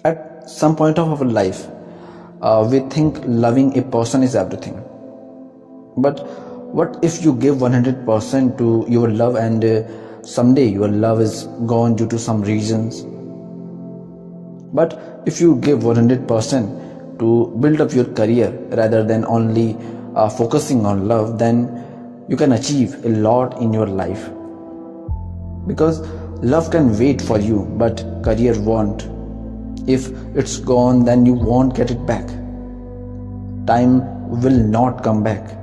At some point of our life, we think loving a person is everything. But what if you give 100% to your love and someday your love is gone due to some reasons? But if you give 100% to build up your career rather than only focusing on love, then you can achieve a lot in your life. Because love can wait for you, but career won't. If it's gone, then you won't get it back. Time will not come back.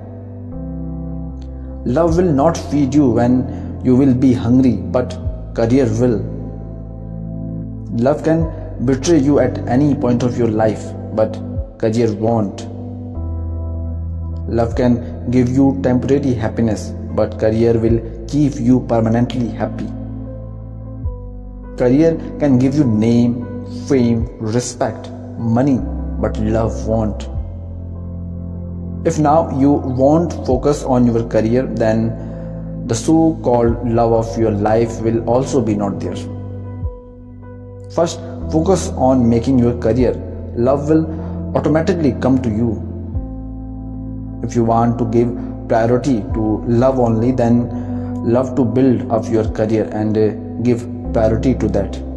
Love will not feed you when you will be hungry, but career will. Love can betray you at any point of your life, but career won't. Love can give you temporary happiness, but career will keep you permanently happy. Career can give you name, fame, respect, money, but love won't. If now you won't focus on your career, then the so-called love of your life will also be not there. First, focus on making your career. Love will automatically come to you. If you want to give priority to love only, then love to build up your career and give priority to that.